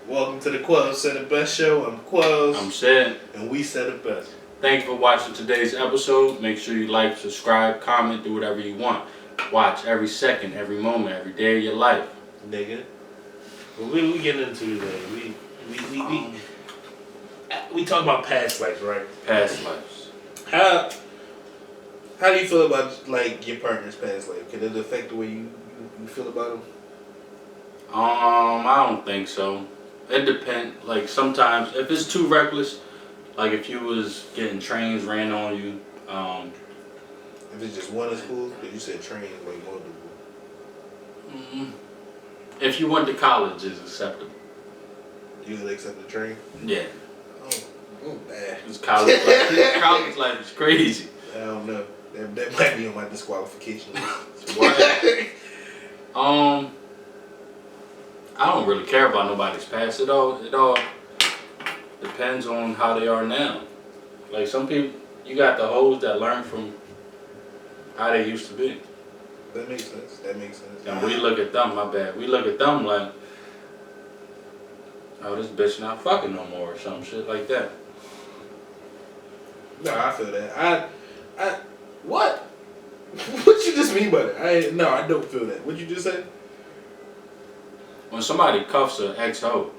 Welcome to the Quellz SedItBest show. I'm Quellz. I'm Sed. And we said it best. Thanks for watching today's episode. Make sure you like, subscribe, comment, do whatever you want. Watch every second, every moment, every day of your life. Nigga. What we getting into today? We talk about past lives, right? Past lives. How do you feel about like your partner's past life? Can it affect the way you feel about them? I don't think so. It depends. Like sometimes, if it's too reckless, like if you was getting trains ran on you. If it's just one is cool, but you said trains like multiple. If you went to college, is acceptable. You would accept the train? Yeah. Oh, bad. It's college life. College life is crazy. I don't know. That might be on my disqualification list. What? I don't really care about nobody's past. It all depends on how they are now. Like some people, you got the hoes that learn from how they used to be. That makes sense. And we look at them, my bad. We look at them like, oh, this bitch not fucking no more or some shit like that. No, I feel that. I what? What you just mean by that? I don't feel that. What you just said? When somebody cuffs an ex-hoe,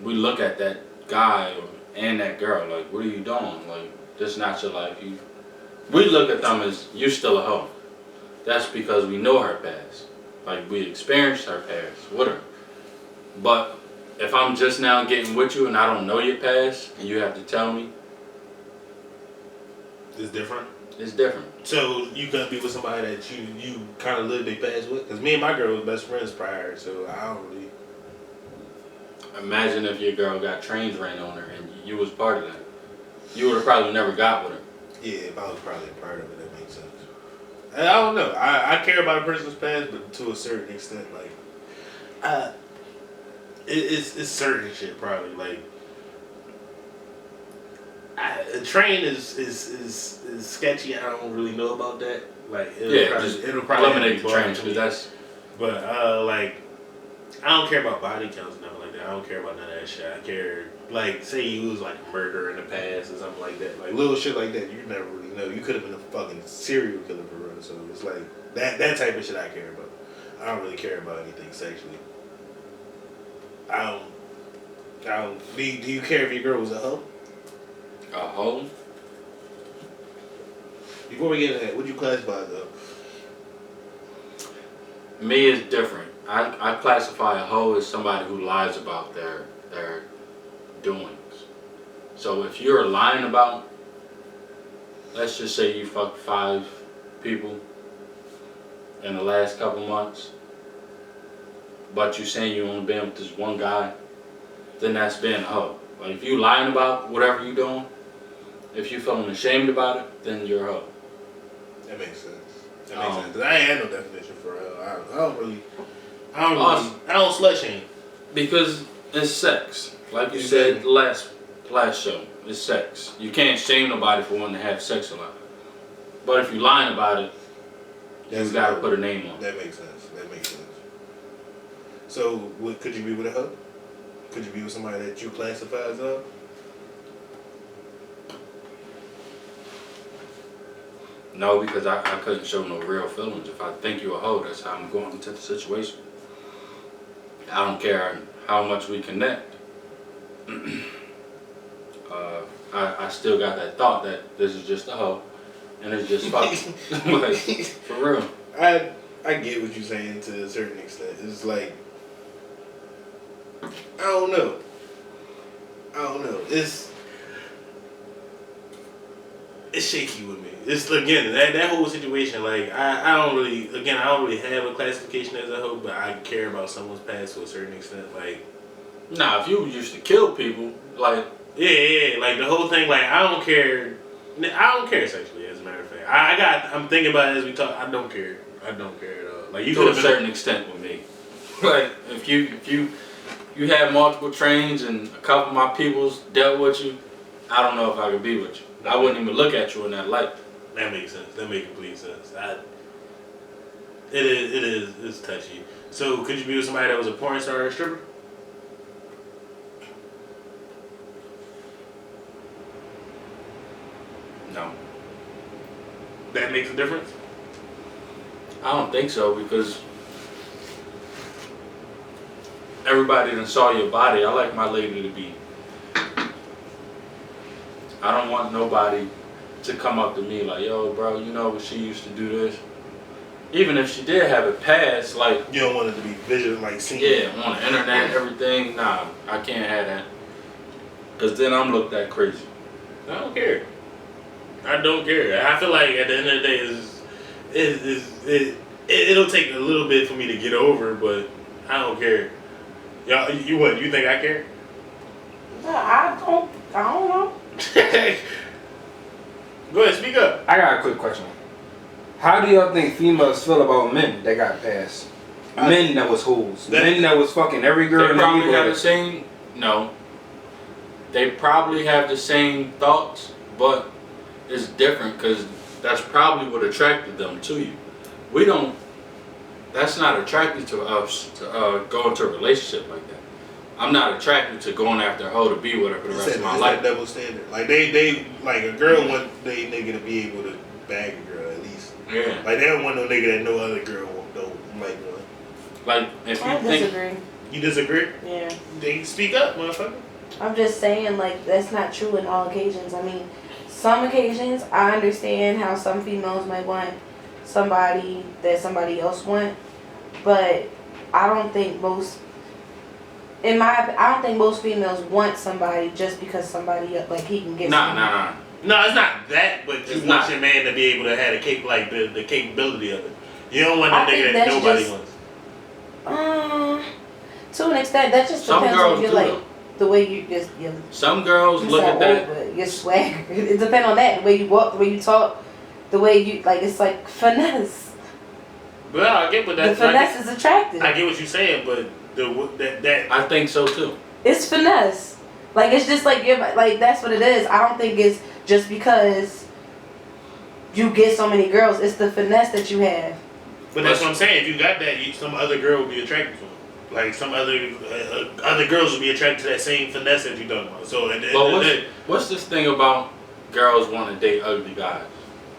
we look at that guy and that girl like, what are you doing? Like, this not your life. We look at them as, you're still a hoe. That's because we know her past. Like, we experienced her past with her. But if I'm just now getting with you and I don't know your past, and you have to tell me, it's different. It's different. So you couldn't be with somebody that you kind of lived their past with? Because me and my girl were best friends prior, so I don't really. Imagine if your girl got trains ran on her and you was part of that. You would have probably never got with her. Yeah, if I was probably a part of it, that makes sense. And I don't know. I care about a person's past, but to a certain extent, like, it's certain shit probably. Like, a train is sketchy. I don't really know about that. Like, it'll probably eliminate the trains because that's. But like, I don't care about body counts and nothing like that. I don't care about none of that shit. I care, like, say you was like a murderer in the past or something like that. Like little shit like that. You never really know. You could have been a fucking serial killer for real. So it's like that type of shit I care about. I don't really care about anything sexually. I don't. Do you care if your girl was a hoe? A hoe? Before we get into that, what'd you classify though? Me is different. I classify a hoe as somebody who lies about their doings. So if you're lying about, let's just say you fucked 5 people in the last couple months, but you saying you only been with this one guy, then that's being a hoe. Like if you lying about whatever you doing, if you feeling ashamed about it, then you're a hoe. That makes sense. That makes sense. 'Cause I ain't had no definition for a hoe. I don't slut shame. Because it's sex. Like you said last show, it's sex. You can't shame nobody for wanting to have sex a lot. But if you're lying about it, you gotta put a name on it. That makes sense. So, could you be with a hoe? Could you be with somebody that you classify as a hoe? No, because I couldn't show no real feelings. If I think you're a hoe, that's how I'm going into the situation. I don't care how much we connect. I still got that thought that this is just a hoe, and it's just fucking. Like, for real. I get what you're saying to a certain extent. It's like, I don't know. It's shaky with me. It's again that whole situation. Like I don't really have a classification as a hoe, but I care about someone's past to a certain extent. Like, nah, if you used to kill people, like yeah, like the whole thing. Like I don't care sexually. As a matter of fact, I'm thinking about it as we talk. I don't care at all. Like you to a certain extent with me. Like if you have multiple trains and a couple of my peoples dealt with you, I don't know if I could be with you. I wouldn't even look at you in that light. That makes sense. That makes complete sense. It's touchy. So could you be with somebody that was a porn star or a stripper? makes a difference? I don't think so because everybody done saw your body. I like my lady to be. I don't want nobody to come up to me like, yo, bro, you know she used to do this. Even if she did have it past, like You don't want it to be visual, like seen. yeah, on the internet, everything. Nah, I can't have that. Cause then I'm looked at crazy. I don't care. I don't care. I feel like at the end of the day, it'll take a little bit for me to get over, but I don't care. Y'all, you what? You think I care? No, I don't know. Go ahead, speak up. I got a quick question. How do y'all think females feel about men that got passed? Men that was hoes. Men that was fucking every girl They in the probably have the neighborhood. same. No. They probably have the same thoughts, but it's different because that's probably what attracted them to you. We don't. That's not attracted to us to go into a relationship like that. I'm not attracted to going after a hoe to be with her for the rest of my life. That double standard. Like they like a girl want they nigga to be able to bag a girl at least. Yeah. Like they don't want no nigga that no other girl don't like one. Like if I you think disagree. You disagree? Yeah. They speak up, motherfucker. I'm just saying, like, that's not true in all occasions. I mean, some occasions, I understand how some females might want somebody that somebody else want, but I don't think most females want somebody just because somebody, like, he can get somebody. nah. No, it's not that, but you It's want not. your man to be able to have the capability of it. You don't want a I think nigga that that's nobody just- wants. To an extent, that just Some depends girls on your, do like, though. the way you just, your Some girls You look at sound that. old, but your swag. It depends on that. The way you walk, the way you talk, the way you like. It's like finesse. Well, I get what The that's finesse is attractive. I get what you're saying, but that I think so too. It's finesse. Like it's just like you're like that's what it is. I don't think it's just because you get so many girls. It's the finesse that you have. But that's what I'm saying. If you got that, some other girl will be attracted to him. Like some other girls will be attracted to that same finesse that you talking about. So at the end of the day, What's this thing about girls want to date ugly guys?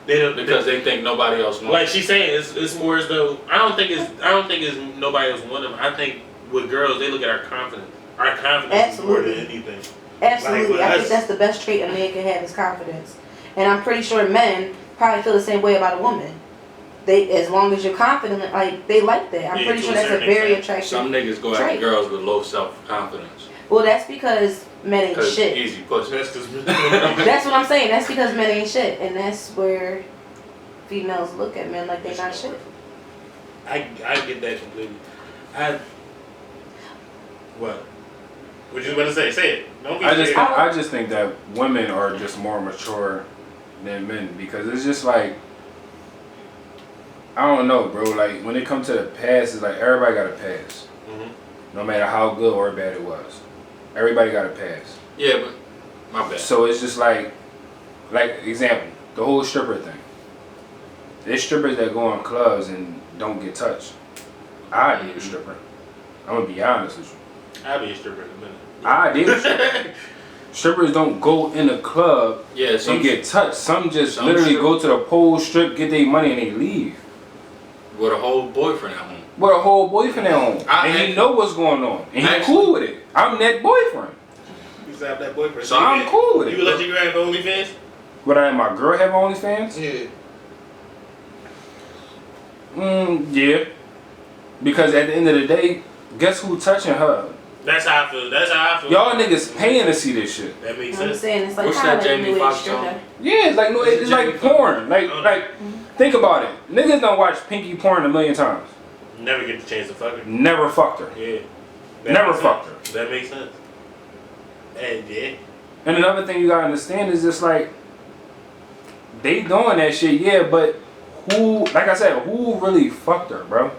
they don't Because they think nobody else wants. like she's saying, it's more as though I don't think it's nobody else want them. I think with girls they look at our confidence. Our confidence is more than anything. Absolutely, Like, I us- think that's the best trait a man can have is confidence. And I'm pretty sure men probably feel the same way about a woman. They, as long as you're confident, like they like that. I'm Yeah, pretty to sure a that's a certain very extent. attractive. Some niggas go after trait. girls with low self-confidence. Well, that's because men ain't Cause shit. easy pussy. That's because That's what I'm saying. That's because men ain't shit, and that's where females look at men like they not shit. I get that completely. What? What you about to say? Say it. Don't be scared. I just think that women are just more mature than men because it's just like I don't know, bro. Like when it comes to the past, it's like everybody got a pass, no matter how good or bad it was. Everybody got a pass. Yeah, but my bad. So it's just like example, the whole stripper thing. There's strippers that go on clubs and don't get touched. I date a stripper. I'm gonna be honest with you. I'll be a stripper in a minute. I date a stripper. Strippers don't go in a club Yeah, some and get touched. Some just some literally strip- go to the pole strip, get their money, and they leave. with a whole boyfriend at home. With a whole boyfriend at home. I And he act- know what's going on. And he Actually- cool with it. I'm that boyfriend. You have that boyfriend. So I'm cool with You it. would let your girl have OnlyFans? Would I let my girl have OnlyFans? Yeah. Yeah. Because at the end of the day, guess who touching her? That's how I feel. That's how I feel. Y'all niggas paying to see this shit. That makes I'm sense. saying it's like What's kinda that like Jamie new age Foxx stripper. song? Yeah, it's like no, Is it it's like Jamie porn. Like think about it. Niggas done watch Pinky porn a million times. Never get the chance to fuck her. Never fucked her. Yeah. That Never makes fucked sense. That makes sense. And yeah. And another thing you gotta understand is just like they doing that shit, yeah, but who, like I said, who really fucked her, bro?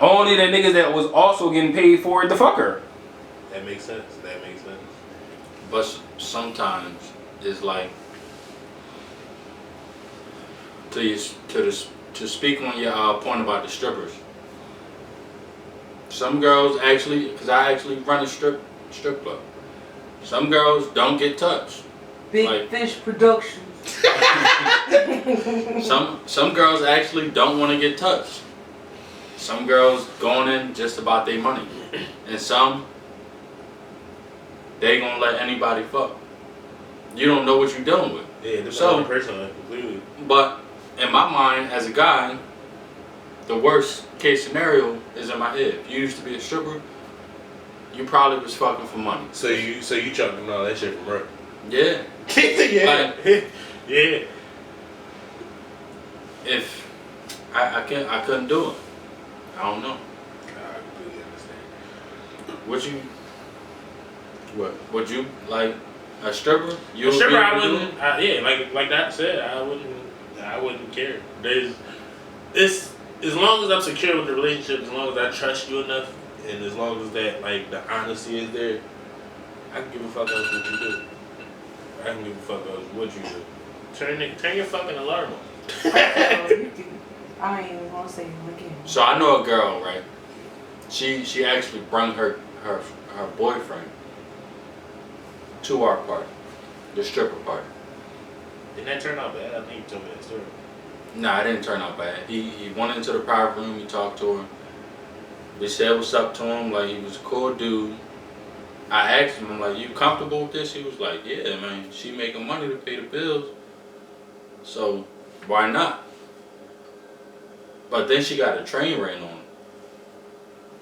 Only the niggas that was also getting paid for it to fuck her. That makes sense. That makes sense. But sometimes it's like to speak on your point about the strippers. Some girls actually, because I actually run a strip club. Some girls don't get touched. Big Like- Fish Productions. Some girls actually don't want to get touched. Some girls going in just about their money, and some they gonna let anybody fuck. You don't know what you're dealing with. Yeah, depends So- on the person completely. But in my mind, as a guy, the worst case scenario is in my head. If you used to be a stripper, you probably was fucking for money. So you chucking all that shit from her. Yeah. Yeah. Yeah. If I couldn't do it. I don't know. I completely understand. Would you? What? Would you like a stripper? You A stripper, would be I able to do wouldn't. it? Like that said, I wouldn't care. It's as long as I'm secure with the relationship, as long as I trust you enough, and as long as that like the honesty is there, I can give a fuck else what you do. I can give a fuck else what you do. Turn your fucking alarm on. I ain't even gonna say it again. So I know a girl, right? She actually brought her boyfriend to our party, the stripper party. Didn't that turn out bad? I think you told me that story. Nah, it didn't turn out bad. He went into the private room, he talked to her. We said what's up to him, like he was a cool dude. I asked him, I'm like, you comfortable with this? He was like, yeah, man, she making money to pay the bills. So why not? But then she got a train ran on him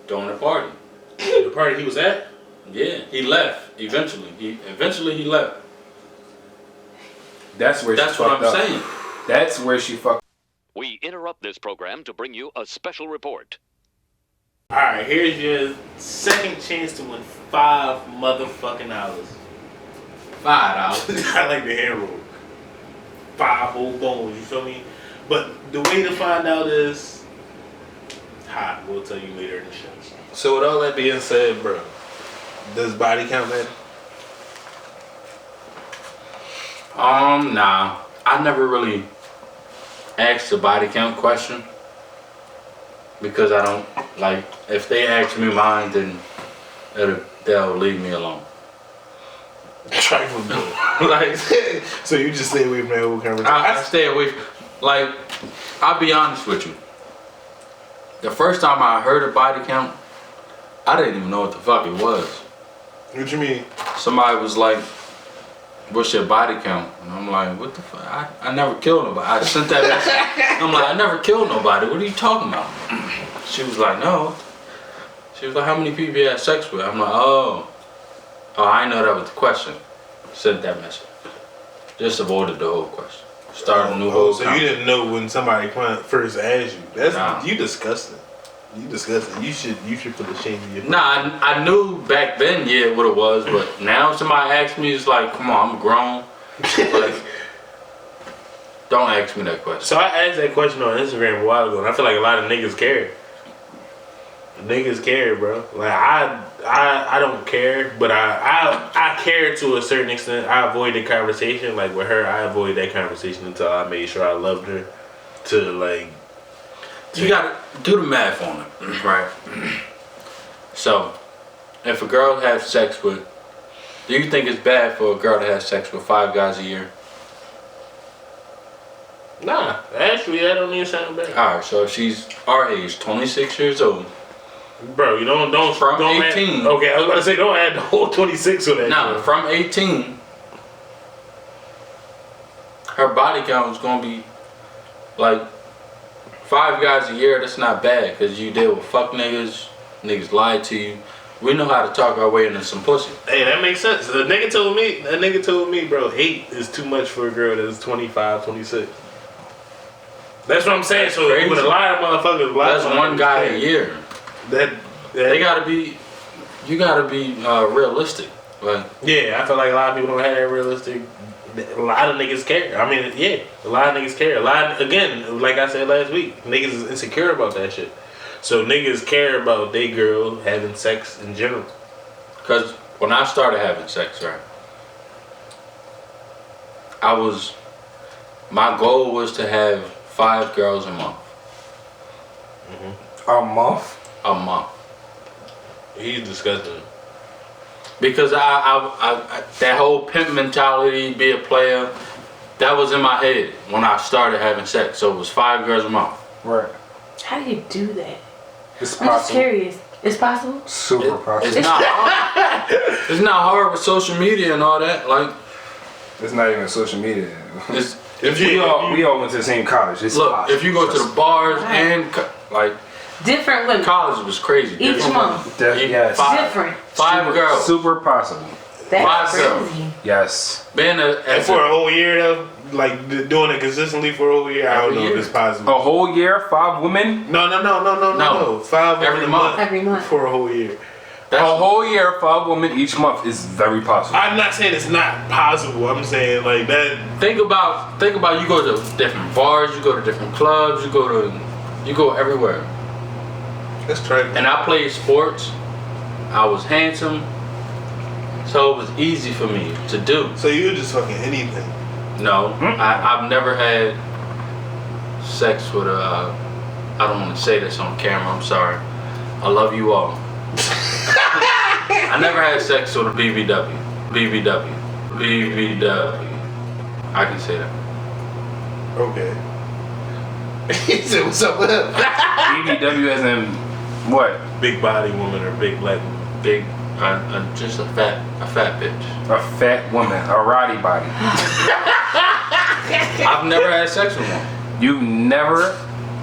during the party. The party he was at? Yeah, he left eventually. He left. That's where That's she what fucked I'm up. saying. That's where she fucked. We interrupt this program to bring you a special report. Alright, here's your second chance to win $5 motherfucking dollars. $5. I like the hand roll. 5 whole bones, you feel me? But the way to find out is hot. We'll tell you later in the show. So with all that being said, bro, does body count matter? Nah. I never really asked the body count question because I don't like. If they ask me mine, then they'll leave me alone. Trifle boy. Like, so you just stay away from that whole conversation? I stay away. Like, I'll be honest with you. The first time I heard a body count, I didn't even know what the fuck it was. What you mean? Somebody was like, what's your body count? And I'm like, what the fuck? I never killed nobody. I sent that message. I'm like, I never killed nobody. What are you talking about? She was like, no. She was like, how many people you had sex with? I'm like, oh, I didn't know that was the question. Sent that message. Just avoided the whole question. Started a new whole so you didn't know when somebody first asked you. That's you disgusting. You disgusting. You should put the shame in your Nah, I knew back then, yeah, what it was, but now if somebody asks me, it's like, come on, I'm grown. Like, don't ask me that question. So I asked that question on Instagram a while ago, and I feel like a lot of niggas care. Niggas care, bro. Like I don't care, but I care to a certain extent. I avoid the conversation. Like with her, I avoided that conversation until I made sure I loved her. To like, You gotta do the math on it, right? So, if a girl has sex with, do you think it's bad for a girl to have sex with 5 guys a year? nah. Actually, that don't even sound bad, Alright, so if she's our age, 26 years old. bro. You don't From don't 18. Add, okay, I was about to say don't add the whole 26 to that. Now, bro. from 18, her body count is gonna be like 5 guys a year. That's not bad because you deal with fuck niggas, niggas lied to you. We know how to talk our way into some pussy. Hey, that makes sense. The nigga told me, bro, 8 is too much for a girl that's 25, 26. That's what I'm saying. So crazy. with a lot of motherfuckers, That's one guy a year. They gotta be. You gotta be realistic. Like, yeah, I feel like a lot of people don't have that realistic. A lot of niggas care. I mean, yeah, a lot of niggas care. Again, like I said last week, niggas is insecure about that shit. So niggas care about they girl having sex in general. cause when I started having sex, right, my goal was to have 5 girls a month. A month? A month. He's disgusting. Because I that whole pimp mentality, be a player, that was in my head when I started having sex. So it was 5 girls a month. Right. How do you do that? It's I'm just possible. curious. It's possible? Super possible. It's not hard. It's not hard with social media and all that. Like, It's not even social media. it's, we all went to the same college. It's look, possible. if you go to the bars Wow. and like Different women. college was crazy. Each Different month. women. Yes. Different. 5 girls. Super possible. That's 5 girls. crazy. Yes. Being And for a whole year though, like doing it consistently for a whole year, I don't Every know if year. it's possible. A whole year, 5 women. No. 5 Every month. Every month. for a whole year. A whole year, 5 women each month is very possible. I'm not saying it's not possible. I'm saying like that. think about you go to different bars, you go to different clubs, you go everywhere. That's true. And I played sports. I was handsome, so it was easy for me to do. So you were just fucking anything. No, I've never had sex with a. I don't want to say this on camera. I'm sorry. I love you all. I never had sex with a BBW. I can say that. Okay. He said, "What's up with him?" BBW as in what? Big body woman or big black. Big, just a fat bitch. A fat woman, a roddy body. I've never had sex with one. You never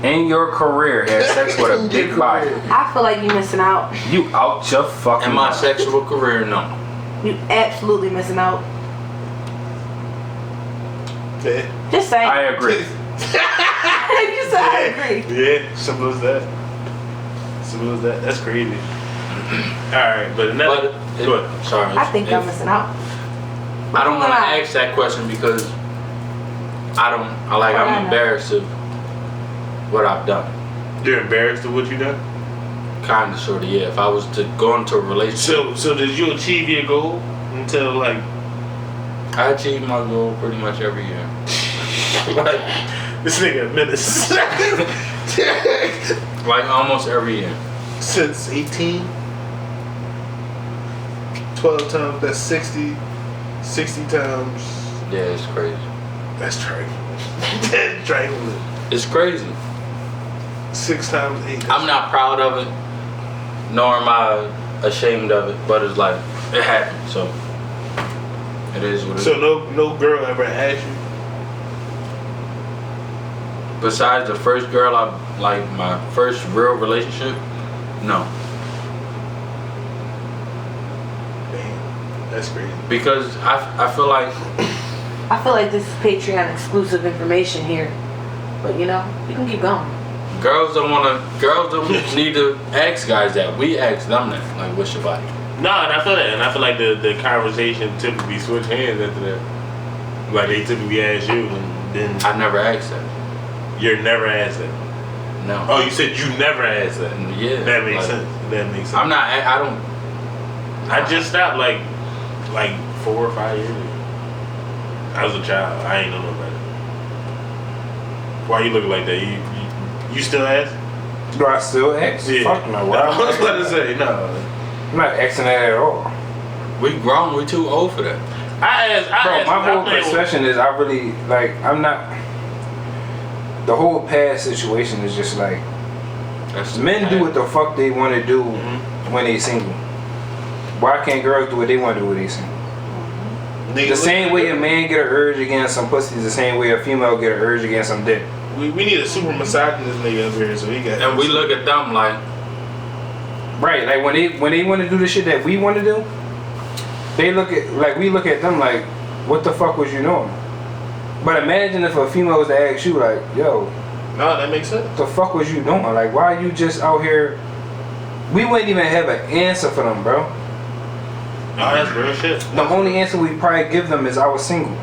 in your career had sex with a big body. I feel like you're missing out. You out your fucking In my mind. sexual career, no. You absolutely missing out. Yeah. Just saying. I agree. You said I agree. Yeah, simple as that. Simple as that. That's crazy. Alright, but another. But Go ahead. sorry. I think I'm missing out. I don't want to Why? ask that question because I'm know. embarrassed of what I've done. You're embarrassed of what you done? Kind of, sort of, yeah. If I was to go into a relationship, So did you achieve your goal until like I achieve my goal pretty much every year. like this nigga a menace. Like almost every year. Since 18? 12 times, that's 60. 60 times, Yeah, it's crazy. that's trifling. That's trifling. It's crazy. 6 times 8. I'm not proud of it, nor am I ashamed of it, but it's like, it happened, so it is what it is. So no girl ever asked you? Besides the first girl, my first real relationship, no. Damn, that's crazy. Because I feel like I feel like this is Patreon exclusive information here. But you know, you can keep going. girls don't need to ask guys that. We ask them that, like, what's your body? No, and I feel that, and I feel like the conversation typically switch hands after that. Like they typically ask you, and then I never asked that. you're never asked that. No. Oh, you said you never asked that. Yeah. That makes like, sense. That makes sense. I don't. I just stopped like 4 or 5 years ago. I was a child. I ain't know no better. Why you looking like that? You still ask? Do I still ask? Yeah. Fuck no. Why? I was about to say no. I'm not asking that at all. We grown. We too old for that. Bro, my whole perception is I really, like, I'm not. The whole past situation is just like, That's men do what the fuck they want to do when they single. Why can't girls do what they want to do when they single? The same way a man get an urge against some pussy is the same way a female get an urge against some dick. We need a super misogynist nigga up here, so he got. And we look at them like, Right, like when they want to do the shit that we want to do, they look at, like, we look at them like, what the fuck was you doing? But imagine if a female was to ask you like, yo, No, that makes sense. what the fuck was you doing? Like, why are you just out here? We wouldn't even have an answer for them, bro. No, that's real shit. The only answer we probably give them is I was single.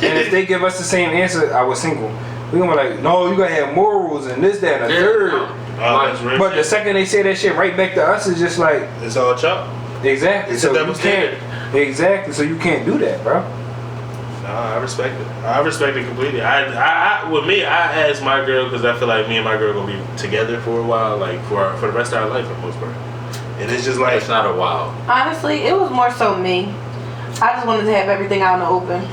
And if they give us the same answer, I was single, we gonna be like, no, you gotta have morals and this, that, and the third. Oh, that's real But the shit. second they say that shit right back to us, it's just like, It's all chalk. exactly. It's a double standard. Exactly. So you can't do that, bro. Nah, I respect it. I respect it completely. With me, I asked my girl because I feel like me and my girl gonna be together for a while, like for the rest of our life for the most part. And it's just like It's not a wow. Honestly, it was more so me. I just wanted to have everything out in the open,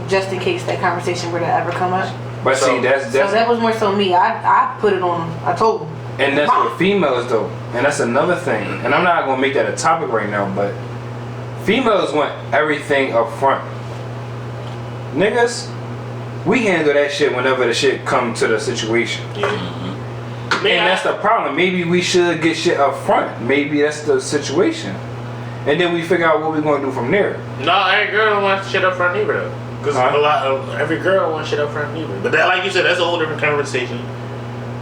just in case that conversation were to ever come up. But So- see, that's So that was more so me. I put it on them. I told them. and that's what females do. And that's another thing. And I'm not gonna make that a topic right now, but females want everything up front. Niggas, we handle that shit whenever the shit come to the situation. yeah. And that's the problem. Maybe we should get shit up front. Maybe that's the situation. And then we figure out what we're gonna do from there. No, every girl don't want shit up front either though. Because Huh? a lot of every girl wants shit up front either. But that, like you said, that's a whole different conversation.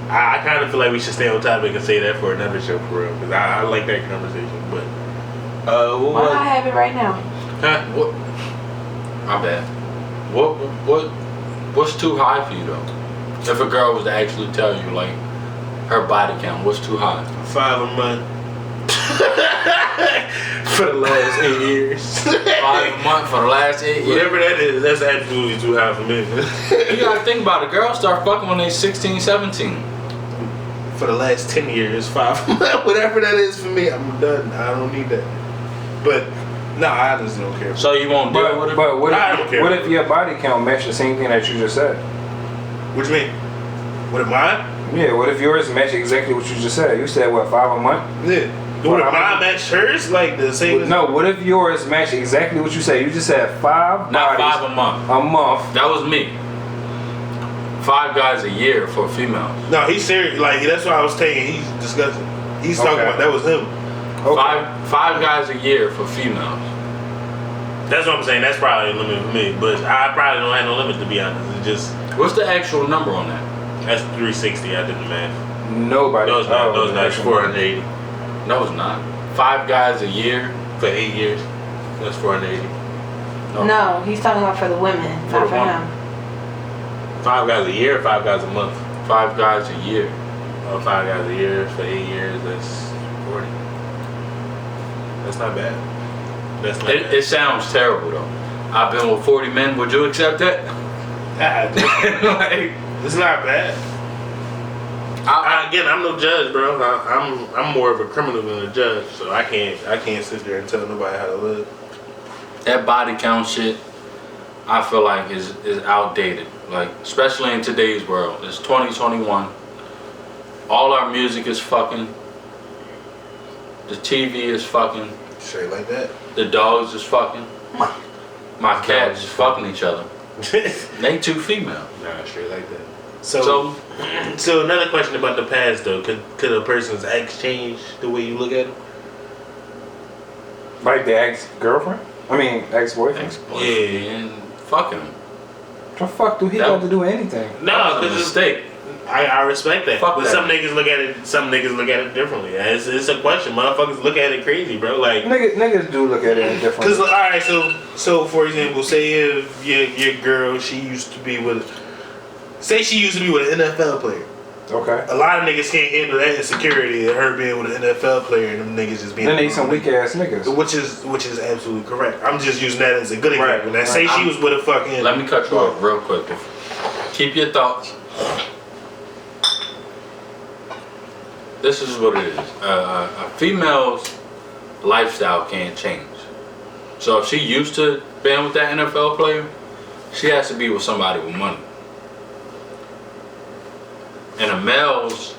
I kind of feel like we should stay on topic and say that for another show for real. Because I like that conversation. But Why I have it right now? huh? What? My bad. What's too high for you though? If a girl was to actually tell you like her body count, what's too high? 5 a month. For the last 8 years. 5 a month for the last 8 years. Whatever that is, that's absolutely too high for me. You gotta think about it. Girls start fucking when they 16, 17. For the last 10 years, 5 a month. Whatever that is for me, I'm done. I don't need that. But, no, I just don't care. So you won't deal with it? But what I don't if, care. what if your body count match the same thing that you just said? What you mean? What am I? Yeah, what if yours match exactly what you just said? You said what, 5 a month? Yeah. What if mine match hers? Like the same as... No, what if yours match exactly what you said? You just said 5 Not bodies 5 a month. a month. That was me. 5 guys a year for females. No, he's serious. Like, that's what I was taking. He's discussing. He's talking Okay. about that was him. Okay. Five guys a year for females. That's what I'm saying. That's probably a limit for me. But I probably don't have no limit, to be honest. It's just... What's the actual number on that? That's 360. I did the math. Nobody. No, it's not. No, it's not. It's 480. No, it's not. 5 guys a year. For 8 years. That's 480. No, he's talking about for the women, For not the for women. him. 5 guys a year or 5 guys a month? 5 guys a year. 5 guys a year for 8 years. That's 40. That's not bad. That's not bad. It sounds terrible though. I've been with 40 men. Would you accept that? Like, It's not bad. Again, I'm no judge, bro. I'm more of a criminal than a judge, so I can't sit there and tell nobody how to live. that body count shit, I feel like is outdated. Like, especially in today's world. It's 2021. All our music is fucking. The TV is fucking. Straight like that. The dogs is fucking. My cats is fucking each other. They 2 female. Nah, straight like that. So another question about the past though. Could a person's ex change the way you look at him? Like the ex-girlfriend? I mean, ex-boyfriend? Ex-boyfriend. Fucking him. What the fuck do he That- got to do with anything? No, That was a because mistake. I respect that. Fuck but that. some niggas look at it differently. It's a question. Motherfuckers look at it crazy, bro. Like, Niggas do look at it differently. cause all right, so for example, say if your girl say she used to be with an NFL player. Okay. A lot of niggas can't handle that insecurity of her being with an NFL player and them niggas just being. Then they some weak ass niggas. Which is absolutely correct. I'm just using that as a good Right, example. Now, right. say she was with a fucking. Let me cut you off real quick. Keep your thoughts. This is what it is. A female's lifestyle can't change. So if she used to being with that NFL player, she has to be with somebody with money. And a male's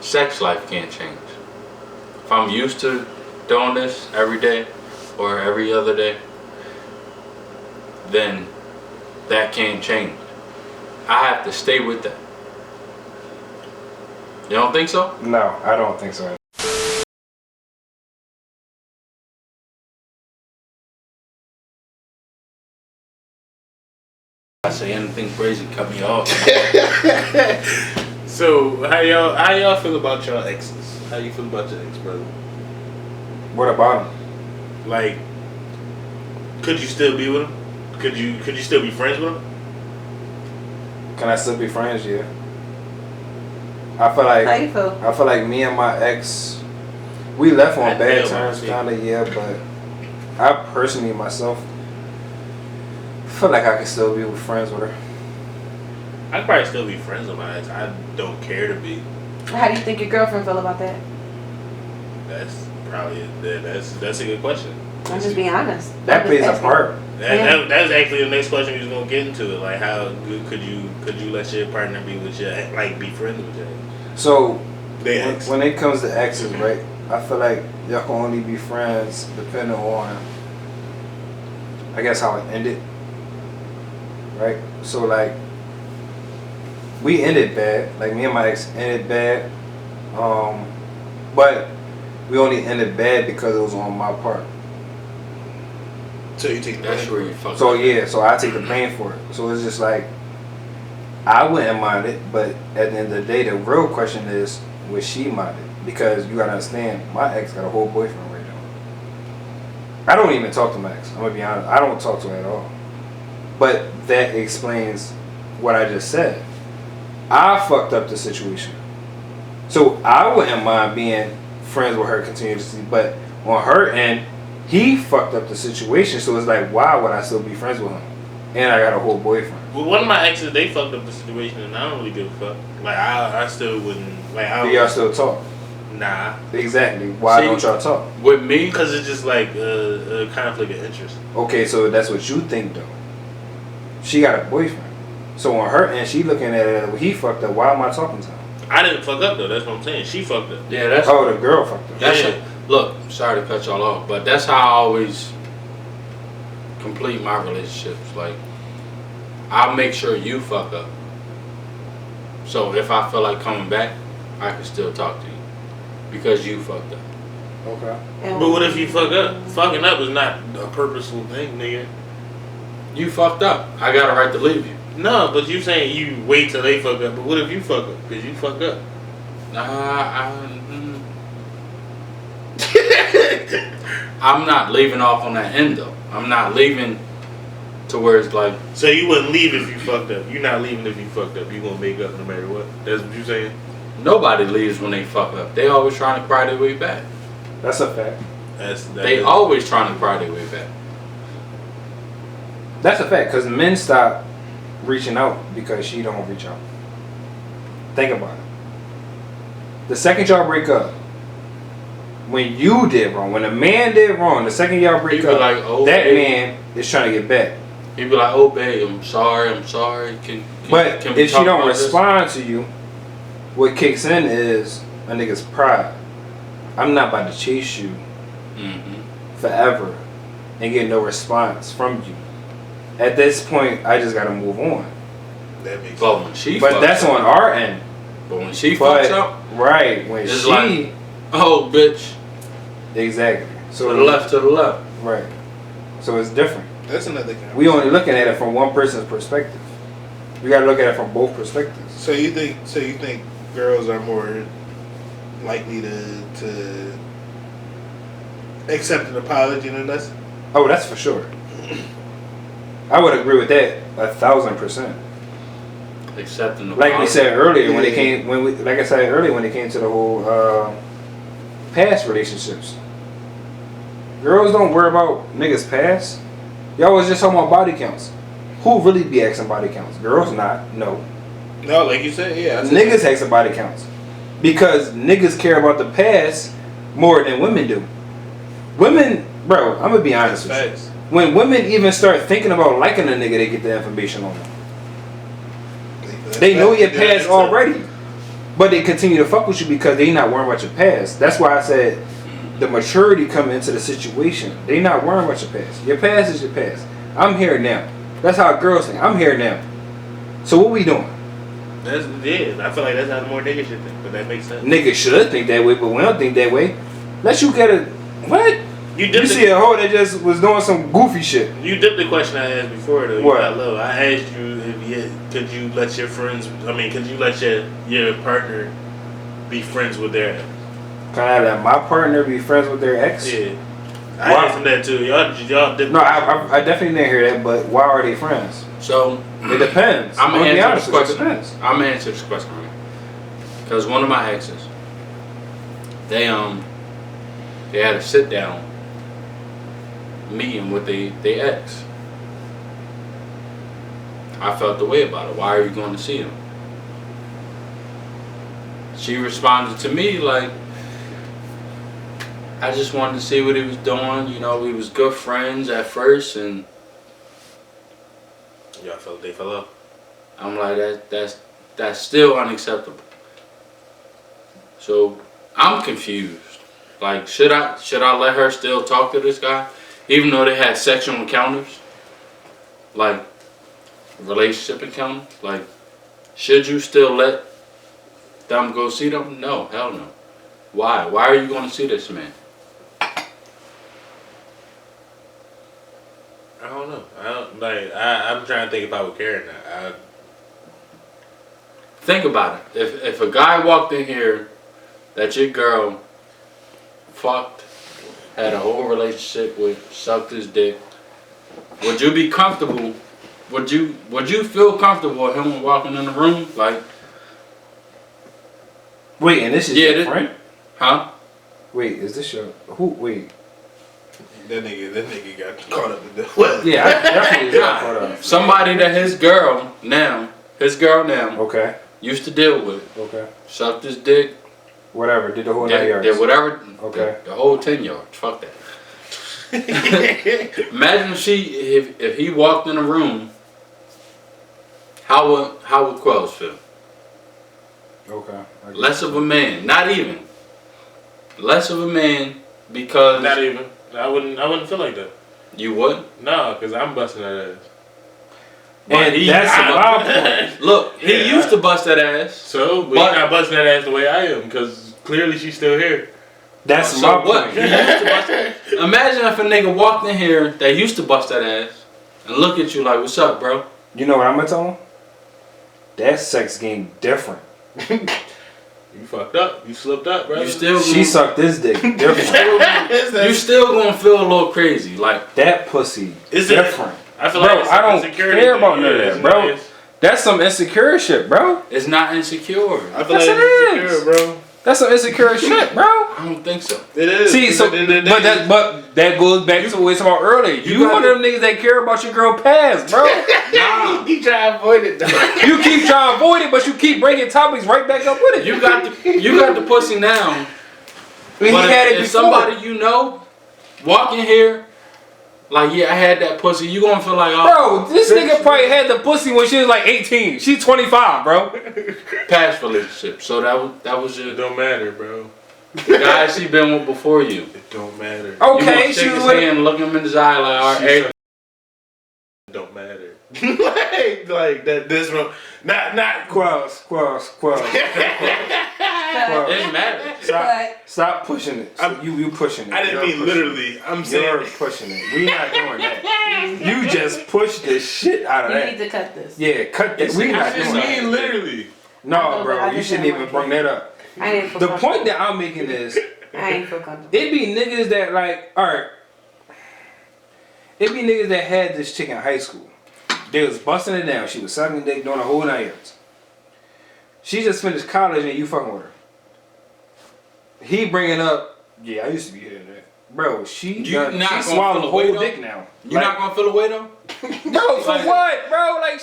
sex life can't change. If I'm used to doing this every day or every other day, then that can't change. I have to stay with that. You don't think so? No, I don't think so. I say anything crazy, cut me off. So how y'all feel about y'all exes? How you feel about your ex, brother? What about him? Like, could you still be with him? Could you still be friends with him? Can I still be friends? Yeah. I feel like How you feel? I feel like me and my ex, we left on I bad feel terms, like- kind of, yeah. But I personally myself feel like I can still be with friends with her. I'd probably still be friends with my ex. I don't care to be. How do you think your girlfriend feel about that? That's probably that's a good question. I'm just being honest. That I'm plays just a asking. part. That was actually the next question we was gonna get into it. Like, how good could you let your partner be with your be friends with your ex? So They ex. when it comes to exes, right? I feel like y'all can only be friends depending on, I guess, how it ended. Right? So like, we ended bad. Like, me and my ex ended bad. But we only ended bad because it was on my part. So you take That's where you fuck So up. yeah, so I take the blame for it. So it's just like, I wouldn't mind it, but at the end of the day, the real question is, would she mind it? Because you gotta understand, my ex got a whole boyfriend right now. I don't even talk to my ex. I'm gonna be honest. I don't talk to her at all. But that explains what I just said. I fucked up the situation. So I wouldn't mind being friends with her continuously, but on her end, he fucked up the situation. So it's like, why would I still be friends with him? And I got a whole boyfriend. Well, one of my exes, they fucked up the situation, and I don't really give a fuck. Like, I still wouldn't. Like, I Do don't. y'all still talk? Nah. Exactly. Why See, don't y'all talk? With me, Because it's just like a conflict of interest. Okay, so that's what you think though. She got a boyfriend. So on her end, she looking at it, well, he fucked up. Why am I talking to him? I didn't fuck up though. That's what I'm saying. She fucked up. yeah, that's Oh, the girl fucked up. That's Yeah. look, sorry to cut y'all off, but that's how I always complete my relationships. Like, I'll make sure you fuck up. So if I feel like coming back, I can still talk to you because you fucked up. Okay. And But what if you fuck up? Fucking up is not a purposeful thing, nigga. You fucked up. I got a right to leave you. No, but you saying you wait till they fuck up. But what if you fuck up? Because you fuck up. I'm not leaving off on that end though. I'm not leaving to where it's like, So you wouldn't leave if you fucked up. You're not leaving if you fucked up. You gonna make up no matter what. That's what you saying? nobody leaves when they fuck up. They always trying to cry their way back. That's a fact. They always trying to cry their way back. That's a fact, because men stop reaching out because she don't reach out. Think about it. The second y'all break up, when you did wrong, when a man did wrong, the second y'all break People up, like, oh, that babe. man is trying to get back. He'd be like, "Oh, babe, I'm sorry. But can we if she talk don't about this?" respond to you, what kicks in is a nigga's pride. I'm not about to chase you forever and get no response from you. At this point, I just gotta move on. That makes But sense. when she But fucks that's up, on our end. But when she But fucks up, right when it's she like, oh, bitch, exactly. So to the left, to the left. right. So it's different. That's another kind. We only looking at it from one person's perspective. We gotta look at it from both perspectives. So you think girls are more likely to accept an apology than us? Oh, that's for sure. I would agree with that 1,000%. Accepting the Like we apology. said earlier, when it Yeah. came, like I said earlier, when it came to the whole past relationships, girls don't worry about niggas' past. Y'all was just talking about body counts. Who really be asking body counts? Girls not. No. No, like you said, yeah. I said Niggas asking body counts because niggas care about the past more than women do. Women, bro, I'm gonna be honest that's with you. facts. When women even start thinking about liking a nigga, they get the information on them. They know your past already, but they continue to fuck with you because they not worrying about your past. That's why I said the maturity come into the situation. They not worrying about your past. Your past is your past. I'm here now. That's how girls think. I'm here now. So what we doing? That's I feel like that's how more niggas should think, but that makes sense. Niggas should think that way, but we don't think that way. Let you get a what? You see a hoe that just was doing some goofy shit. You dipped the question I asked before though. What? You got low. I asked you could you let your friends? I mean, could you let your partner be friends with their ex? Can I let my partner be friends with their ex? Yeah, I Why? asked him that too. Y'all dipped. No, I definitely didn't hear that. But why are they friends? So It depends. I'm gonna be answer honest this with you, question. it depends. I'm gonna answer this question because one of my exes, they had a sit down meeting with the ex. I felt the way about it. Why are you going to see him? She responded to me like, I just wanted to see what he was doing. You know, we was good friends at first, and Y'all felt they fell off. I'm like, that's still unacceptable. So I'm confused. Like, should I let her still talk to this guy, even though they had sexual encounters, like relationship encounters? Like, should you still let them go see them? No, hell no. Why? Why are you going to see this man? I don't know. I'm trying to think if I would care or not. Think about it. If a guy walked in here that your girl fucked, had a whole relationship with, sucked his dick, would you be comfortable? Would you feel comfortable with him walking in the room? Like, Wait, and this is your friend? Huh? Wait, is this your who? Wait. That nigga got caught up in the what? Yeah, I definitely got caught up. Somebody that his girl now, Okay. used to deal with, Okay. sucked his dick, Whatever. Did the whole 9 yards. did whatever, Okay. the whole 10 yards. Fuck that. Imagine if he walked in a room, how would Quellz feel? Okay. Less of a man, not even. Less of a man because Not even. I wouldn't feel like that. you would. No, because I'm busting that ass. But And that's my point. Look, he Yeah, used to bust that ass. So, but But- he's not busting that ass the way I am, because clearly she's still here. That's So my what? point. He used to bust. Imagine if a nigga walked in here that used to bust that ass and look at you like, "What's up, bro?" You know what I'm gonna tell him? That sex game different. You fucked up. You slipped up, bro. You still She gonna, sucked this dick different. you still gonna feel a little crazy. Like, That pussy Is it- different. I feel Bro, like it's I don't insecurity care thing. about none of Yeah, that, it's bro. nice. That's some insecure shit, bro. it's not insecure. I feel Yes, like it it's is. insecure, bro. That's some insecure shit, bro. I don't think so. It is. See, so At the end of the but day, that goes back to what we talked about earlier. You got one of them niggas that care about your girl past, bro. Nah, you try to avoid it, though. You keep trying to avoid it, but you keep bringing topics right back up with it. you got the pussy now. When But he had it if before. somebody you know walk in here, like, yeah, I had that pussy, you gonna feel like, oh, Bro, this nigga probably had the pussy when she was like 18. She's 25, bro. past relationship. So that was It your don't matter, bro. guy she been with before you. It don't matter. Okay, You she shake was his with. hand, look him in his eye, like, all right, She hey, It don't matter. like that. This one, not. Quellz. it matters. Stop pushing it. You pushing it. I didn't You're mean pushing literally. I'm it. You're saying. pushing it. We not doing that. You just pushed the shit out of You need that. to cut this. Yeah, cut this. We I not just doing mean that. literally. No, bro, you shouldn't even bring that up. I didn't feel The comfortable. point that I'm making is, I ain't feel comfortable. it be niggas that like, alright. It be niggas that had this chick in high school. They was busting it down. She was sucking dick, doing a whole 9 years. She just finished college and you fucking with her. He bringing up, yeah, I used to be here. Bro, she You not she gonna swallowed feel the away, whole though? dick now. You not gonna feel away though? Bro, for Like- what, bro? Like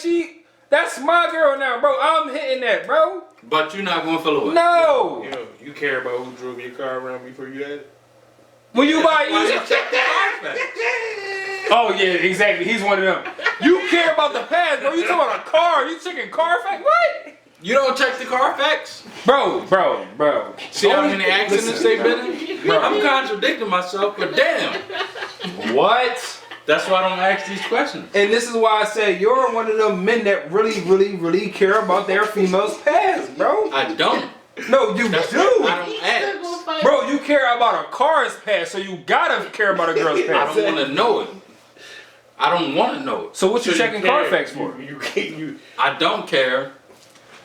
that's my girl now, bro. I'm hitting that, bro. But you're not gonna feel away. No. You know, you care about who drove your car around before you had it. When you buy Why you. you check the Carfax? Oh yeah, exactly. He's one of them. You care about the past, bro. You talking about a car? You checking Carfax? What? You don't check the Carfax? Bro. See how Only- many accidents listen, they've bro. been in? I'm contradicting myself, but damn. What? That's why I don't ask these questions. And this is why I say you're one of them men that really care about their female's past, bro. I don't. No, you That's do. why I don't ask. Bro, you care about a car's past, so you gotta care about a girl's I past. don't want to know it. I don't want to know it. So what you So checking care. Carfax for? You can't. You. I don't care.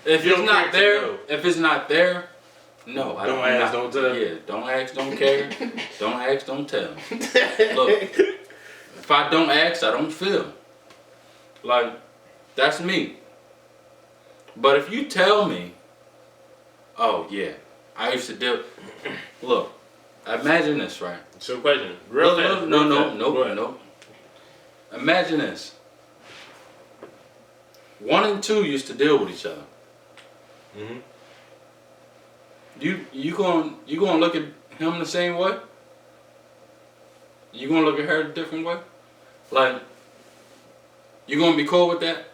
If You it's don't not care to there, know. if it's not there, no. I Don't don't ask, not- don't tell. Yeah, don't ask, don't care. Don't ask, don't tell. Look, if I don't ask, I don't feel. Like, that's me. But if you tell me, oh yeah, I used to do. Look, imagine this, right? So question. Real Look, fast. no, real no, fast. no, Go ahead. no. Imagine this. 1 and 2 used to deal with each other. Mhm. You gonna look at him the same way? You gonna look at her a different way? Like, you gonna be cool with that?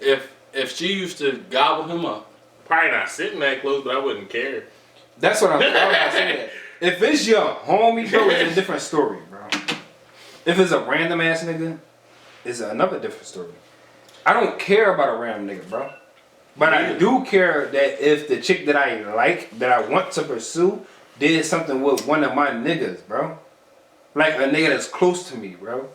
If she used to gobble him up. Probably not sitting that close, but I wouldn't care. That's what I'm saying. That. If it's your homie, bro, it's a different story, bro. If it's a random ass nigga, it's another different story. I don't care about a random nigga, bro. But I do care that if the chick that I like, that I want to pursue, did something with one of my niggas, bro. Like a nigga that's close to me, bro.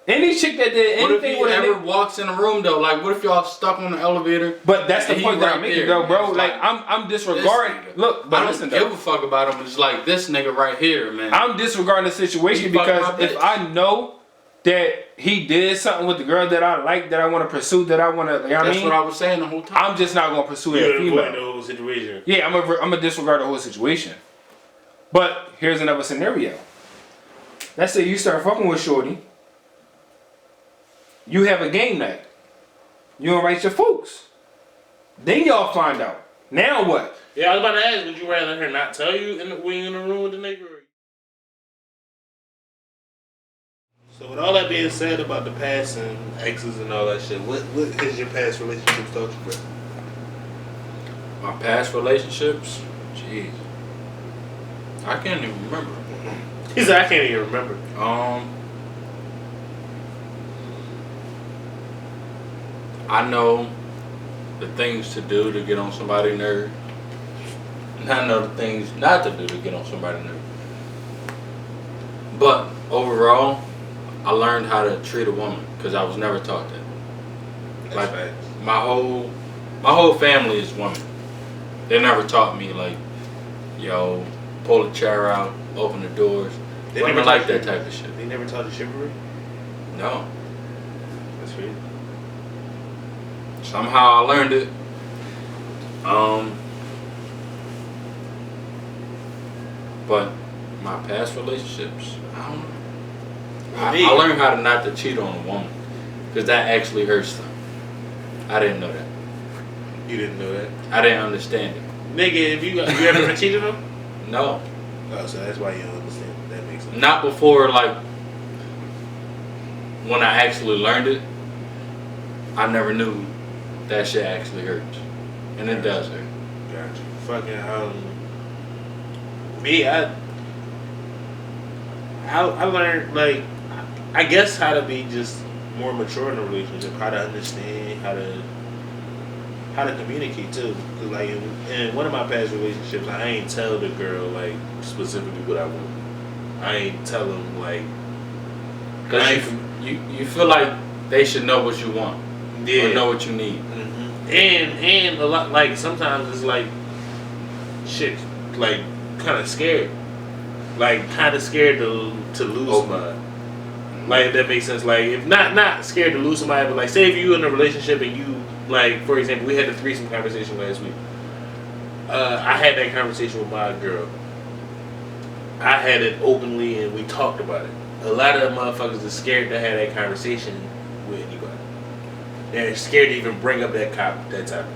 Any chick that did anything with a nigga. What if he ever walks in a room though? Like, what if y'all stuck on the elevator? But that's the point that I'm making, though, bro. Like, I'm disregarding. Look, but I listen, don't give a fuck about him. It's like this nigga right here, man. I'm disregarding the situation because if I know that he did something with the girl that I like, that I want to pursue, that I want to, you know what I mean? That's what I was saying the whole time. I'm just not gonna pursue You that avoid female. the whole situation. Yeah, I'm gonna disregard the whole situation. But here's another scenario. Let's say you start fucking with shorty. You have a game night. You invite your folks. Then y'all find out. Now what? Yeah, I was about to ask, would you rather her not tell you when you're in the room with the nigga? So with all that being said about the past and exes and all that shit, what has your past relationships taught you, bro? My past relationships? Jeez. I can't even remember. He said, I can't even remember. I know the things to do to get on somebody's nerve. And I know the things not to do to get on somebody's nerve. But overall, I learned how to treat a woman because I was never taught that. That's like facts. my whole family is women. They never taught me like, yo, pull a chair out, open the doors. They Women never like taught that you- type of shit. They never taught you chivalry? No. That's weird. Somehow I learned it. But my past relationships, I don't know. I learned how to not to cheat on a woman because that actually hurts them. I didn't know that. You didn't know that? I didn't understand it. Nigga, have you ever been cheated on? No. Oh, so that's why you don't understand. That makes sense. Not before, like, when I actually learned it, I never knew that shit actually hurts. And it does hurt. Gotcha. Fucking, me, I learned, like, I guess how to be just more mature in a relationship, how to understand, how to communicate too. Cause like in one of my past relationships, I ain't tell the girl like specifically what I want. I ain't tell them like. Cause you feel like they should know what you want. Yeah. Or know what you need. Mm-hmm. And a lot like sometimes it's like shit like kind of scared, like kind of scared to lose somebody. Like if that makes sense. Like if not scared to lose somebody, but like say if you in a relationship and you like for example we had a threesome conversation last week. I had that conversation with my girl. I had it openly and we talked about it. A lot of motherfuckers are scared to have that conversation with anybody. They're scared to even bring up that topic.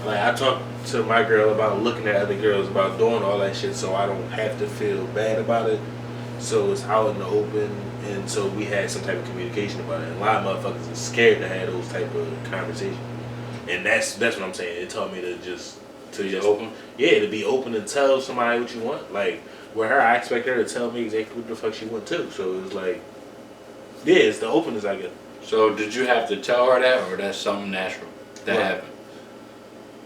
Like I talked to my girl about looking at other girls, about doing all that shit, so I don't have to feel bad about it. So it's out in the open, and so we had some type of communication about it. And a lot of motherfuckers are scared to have those type of conversations, and that's what I'm saying. It taught me to just open. Yeah, to be open and tell somebody what you want. Like with her, I expect her to tell me exactly what the fuck she want too. So it's like, yeah, it's the openness I get. So did you have to tell her that, or that's something natural that happened?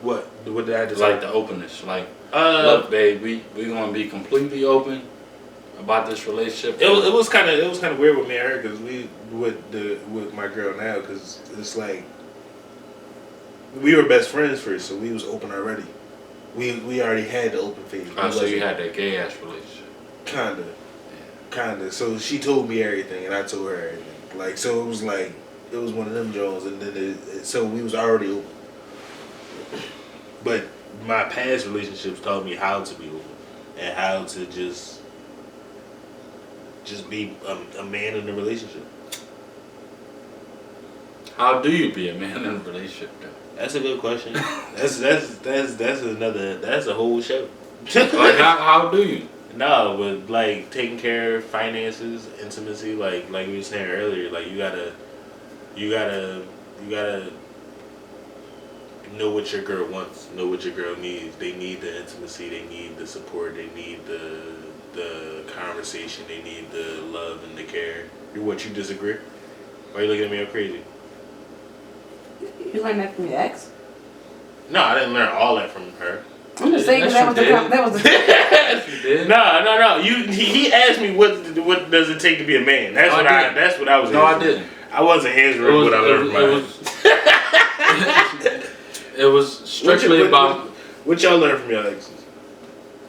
What did I have to Like say? the openness, like, look, babe, we gonna be completely open about this relationship. It was kind of weird with me and her because we with my girl now because it's like we were best friends first, so we was open already. We already had the open phase. So you had that gay ass relationship. Kinda. So she told me everything, and I told her everything. Like so, it was like it was one of them Jones, and then so we was already open. But my past relationships taught me how to be open and how to just be a man in a relationship. How do you be a man in a relationship, though? That's a good question. That's a whole show. Like how do you? No, but like taking care of finances, intimacy, like we were saying earlier, like you gotta know what your girl wants, know what your girl needs. They need the intimacy, they need the support, they need the conversation, they need the love and the care. What, you disagree? Why are you looking at me all crazy? You learned that from your ex? No, I didn't learn all that from her. I'm just saying, 'cause Yes, that was the Yes, you did. No. He asked me what does it take to be a man. That's what I was. No, I answering. didn't. I wasn't answering what I learned from my ex. It was strictly about. What y'all learned from your exes?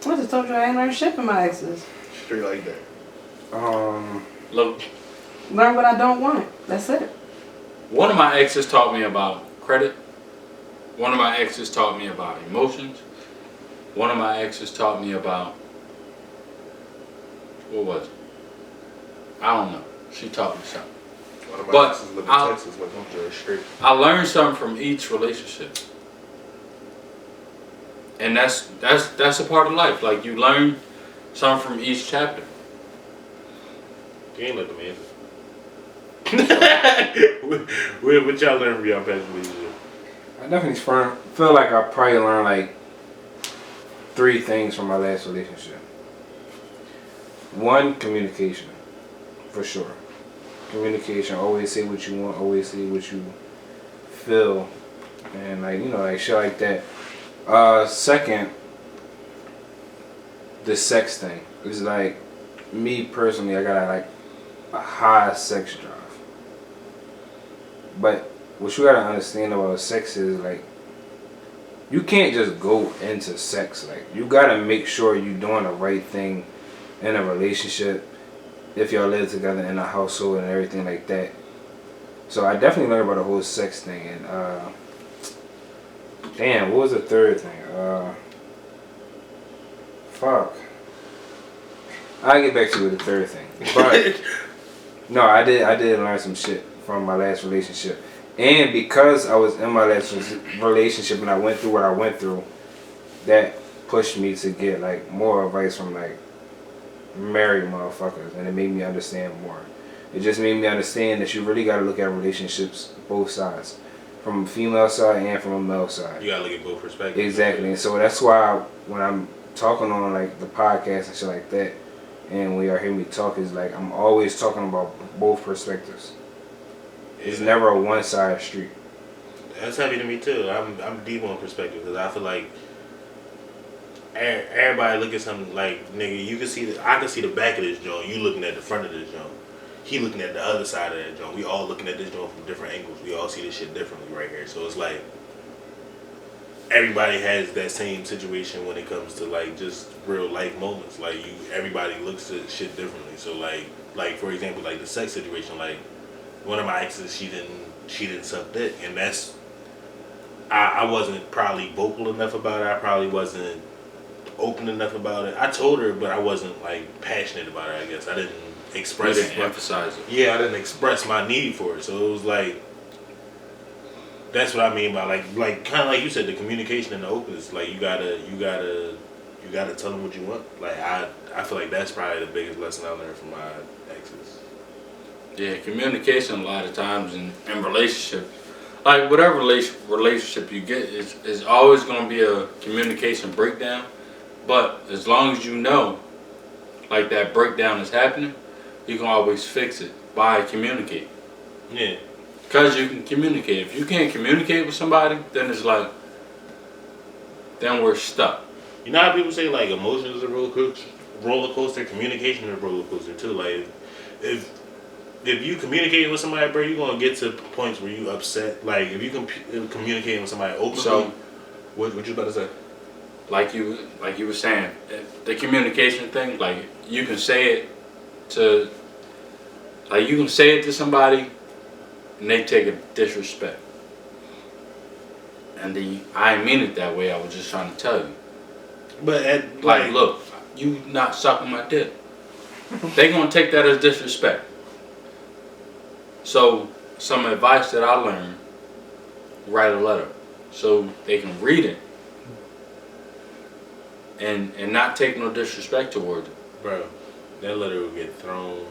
I just told you I ain't learned shit from my exes. Straight like that. Look, Learn what I don't want. That's it. one of my exes taught me about credit. One of my exes taught me about emotions. One of my exes taught me about, what was it? I don't know. She taught me something. One of my But exes live in I'll- Texas, like I'm very straight. I learned something from each relationship. And that's a part of life. Like, you learn something from each chapter. You ain't let them answer. What y'all learn from y'all past relationship? I definitely feel like I probably learned like 3 things from my last relationship. 1, communication, for sure. Communication, always say what you want, always say what you feel, and like shit like that. 2nd, the sex thing. It's like, me personally, I got like a high sex drive. But what you gotta understand about sex is like, you can't just go into sex. Like, you gotta make sure you're doing the right thing in a relationship if y'all live together in a household and everything like that. So I definitely learned about the whole sex thing. And damn, what was the 3rd thing? Fuck. I'll get back to you with the 3rd thing. But no, I did learn some shit from my last relationship. And because I was in my last relationship and I went through what I went through, that pushed me to get like more advice from like married motherfuckers, and it made me understand more. It just made me understand that you really gotta look at relationships both sides, from a female side and from a male side. You gotta look at both perspectives. Exactly, and so that's why when I'm talking on like the podcast and shit like that, and when y'all hear me talk, is like I'm always talking about both perspectives. It's never a one-sided street. That's heavy to me too. I'm deep on perspective because I feel like everybody look at something like, nigga, I can see the back of this joint. You looking at the front of this joint. He looking at the other side of that joint. We all looking at this joint from different angles. We all see this shit differently right here. So it's like everybody has that same situation when it comes to like just real life moments. Like everybody looks at shit differently. So like for example, like the sex situation, like one of my exes, she didn't suck dick, and that's I wasn't probably vocal enough about it. I probably wasn't open enough about it. I told her, but I wasn't like passionate about it. I guess I didn't express. You didn't emphasize it. Yeah, I didn't express my need for it. So it was like, that's what I mean by like kind of like you said, the communication and the openness. Like you gotta tell them what you want. Like I feel like that's probably the biggest lesson I learned from my exes. Yeah, communication a lot of times in relationships, like whatever relationship you get, is always going to be a communication breakdown. But as long as you know, like that breakdown is happening, you can always fix it by communicating. Yeah. Because you can communicate. If you can't communicate with somebody, then it's like, then we're stuck. You know how people say like emotions is a roller coaster, communication is a roller coaster too. Like if you communicate with somebody, bro, you're gonna get to points where you upset. Like if you communicate with somebody openly. So, what you about to say? Like you were saying, the communication thing. Like you can say it to somebody, and they take a disrespect. And I didn't mean it that way. I was just trying to tell you. But look, you not sucking my dick. They gonna take that as disrespect. So some advice that I learned: write a letter so they can read it and not take no disrespect towards it. Bro, that letter will get thrown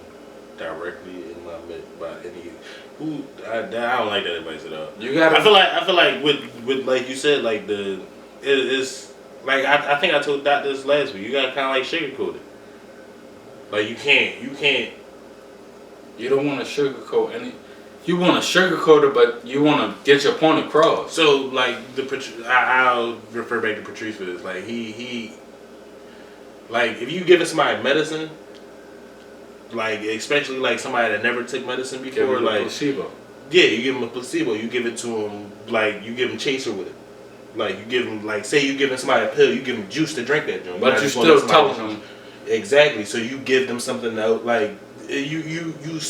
directly in my mid by any who. I don't like that advice at all. You gotta. I feel like with like you said, like it's like I think I told Doc this last week. You gotta kind of like sugarcoat it. Like you can't. You don't want to sugarcoat any. You want to sugarcoat it, but you want to get your point across. So like I'll refer back to Patrice for this. Like he like if you giving somebody medicine, like especially like somebody that never took medicine before, Give them like a placebo. yeah, you give them a placebo. You give it to them like you give them chaser with it. Like you give them like say you giving somebody a pill, you give them juice to drink that joint. But you still telling them. Exactly. So you give them something that like you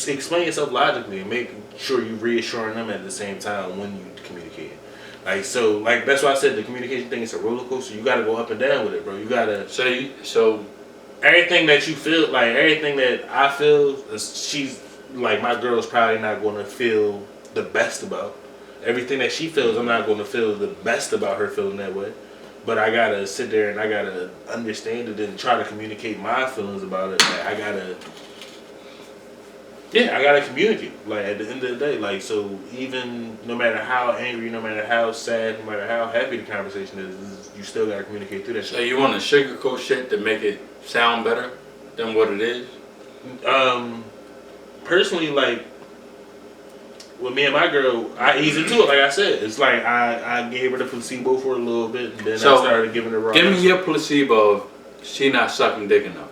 explain yourself logically and make sure you reassuring them at the same time when you communicate. Like so, like that's why I said the communication thing is a roller coaster. You got to go up and down with it, bro. You gotta. So Everything that you feel, like everything that I feel, she's like my girl's probably not going to feel the best about. Everything that she feels, I'm not going to feel the best about her feeling that way. But I gotta sit there and I gotta understand it and try to communicate my feelings about it. Like I gotta communicate. Like at the end of the day, like so even no matter how angry, no matter how sad, no matter how happy the conversation is you still gotta communicate through that shit. So you want to sugarcoat shit to make it sound better than what it is? Personally, like with me and my girl, I ease into it. Like I said, it's like I gave her the placebo for a little bit, and then I started giving her raw. Give me your placebo of she not sucking dick enough.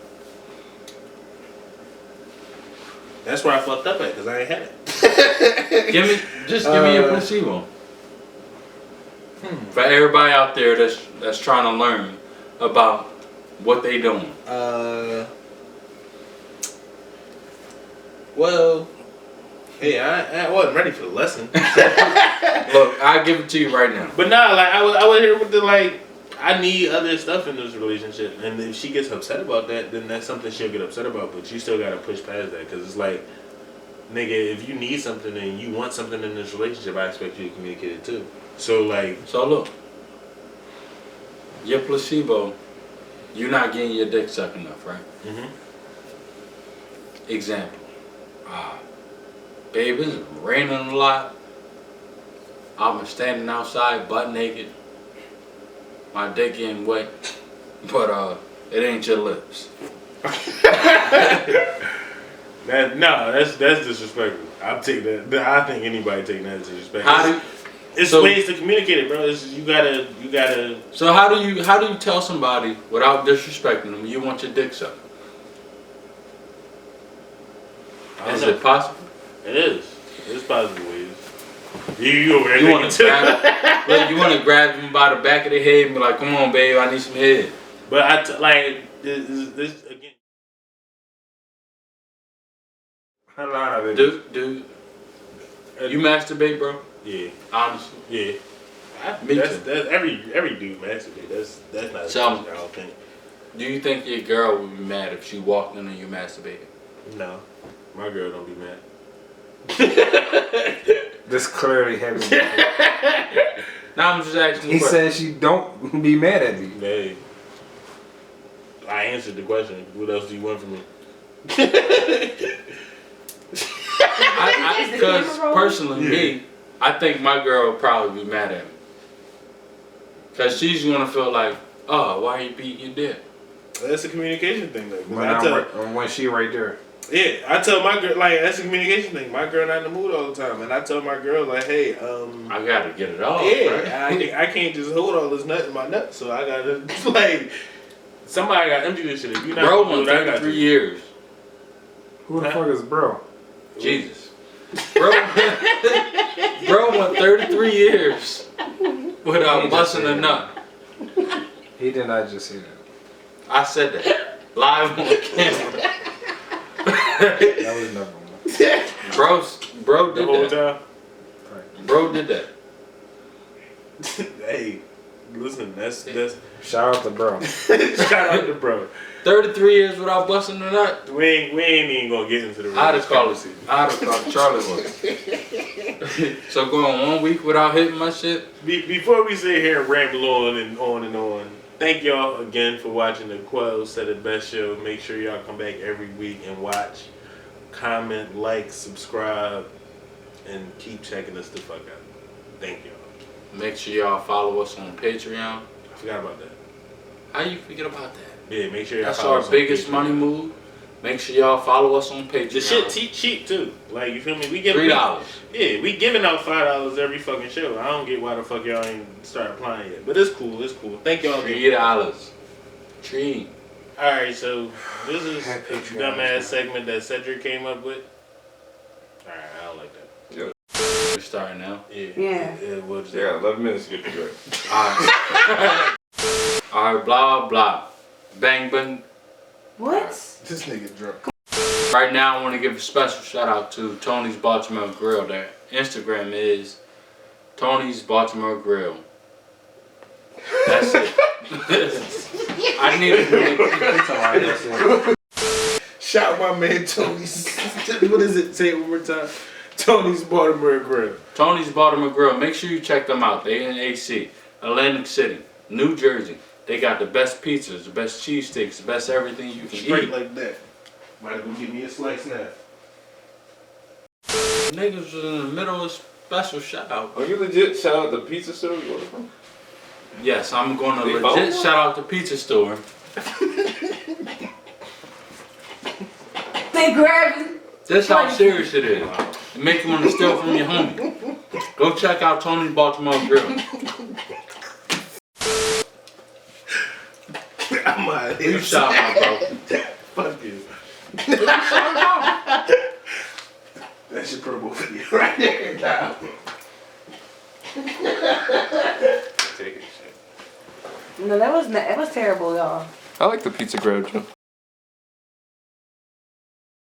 That's where I fucked up at, because I ain't had it. Give me your placebo. For everybody out there that's trying to learn about what they doing. Well, hey, I wasn't ready for the lesson. Look, I'll give it to you right now. But nah, like I was here with the like. I need other stuff in this relationship, and if she gets upset about that, then that's something she'll get upset about. But you still gotta push past that, because it's like, nigga, if you need something and you want something in this relationship, I expect you to communicate it too. So like, So look, your placebo, you're not getting your dick sucked enough, right? Example. Babe, it's raining a lot. I've been standing outside butt naked. My dick getting wet, but it ain't your lips. That's disrespectful. I'll take that. I think anybody taking that as disrespectful. It's ways to communicate it, bro. You gotta. So how do you tell somebody without disrespecting them you want your dick sucked? Is it possible? It is. There's possible ways. You over there you want to grab them by the back of the head and be like, "Come on, babe, I need some head." But this again. A lot of it. Dude, you masturbate, bro? Yeah. Honestly. Yeah. That's every dude masturbate. That's not. So, I don't think. Do you think your girl would be mad if she walked in and you masturbated? No, my girl don't be mad. This clearly happened. Now I'm just asking. He said she don't be mad at me. Hey, I answered the question. What else do you want from me? Because personally, me, I think my girl would probably be mad at me. Because she's going to feel like, oh, why are you beating your dick? That's a communication thing, though. When she right there. Yeah, I tell my girl, like, that's a communication thing. My girl not in the mood all the time. And I tell my girl, like, hey, I got to get it off, yeah, right? I can't just hold all this nut in my nut. So I got to, like, somebody got to empty this shit. If you're not bro went 33 years. Who the fuck is bro? Jesus. Bro went 33 years without busting a nut. He did not just say that. I said that. Live on camera. That was number one. Bro The did whole that. time. Bro did that. Hey, listen, that's Shout out to bro. shout out to bro. 33 years without busting a nut. We ain't even gonna get into the I'd have called Charlie was. So going 1 week without hitting my shit. Before we sit here and ramble on and on and on, Thank y'all again for watching the Quellz Sed and Best show. Make sure y'all come back every week and watch, comment, like, subscribe, and keep checking us the fuck out. Thank y'all. Make sure y'all follow us on Patreon. I forgot about that. How you forget about that? Yeah, make sure y'all That's follow our us on biggest Patreon. money move. Make sure y'all follow us on Patreon. The shit cheap too. Like, you feel me? We give $3. Yeah, we giving out $5 every fucking show. I don't get why the fuck y'all ain't start applying yet. But it's cool, it's cool. Thank y'all again. $3. Tree. Alright, so this is That a Patreon dumbass is segment that Cedric came up with. Alright, I don't like that. We're starting now. Yeah. What's that? Yeah, 11 minutes to get the drink. Alright. Alright, blah, blah. Bang, bang. What? This nigga drunk. Right now, I want to give a special shout out to Tony's Baltimore Grill. Their Instagram is Tony's Baltimore Grill. That's it. I need to Shout my man Tony's. What is it? Say it one more time. Tony's Baltimore Grill. Tony's Baltimore Grill. Make sure you check them out. They in AC, Atlantic City, New Jersey. They got the best pizzas, the best cheesesteaks, the best everything you can Straight eat. like that. Might go give me a slice now. Niggas was in the middle of a special shout out. Are you legit shout out the pizza store you ordered from? Yes, I'm going to They legit both? shout out the pizza store. They grabbing. That's how serious it is. It make you want to steal from your homie. Go check out Tony's Baltimore Grill. I'm out of You here. shot my bro. Fuck you. That's your promo video right there. Now. Take it. No, that was terrible, y'all. I like the pizza grab, Joe.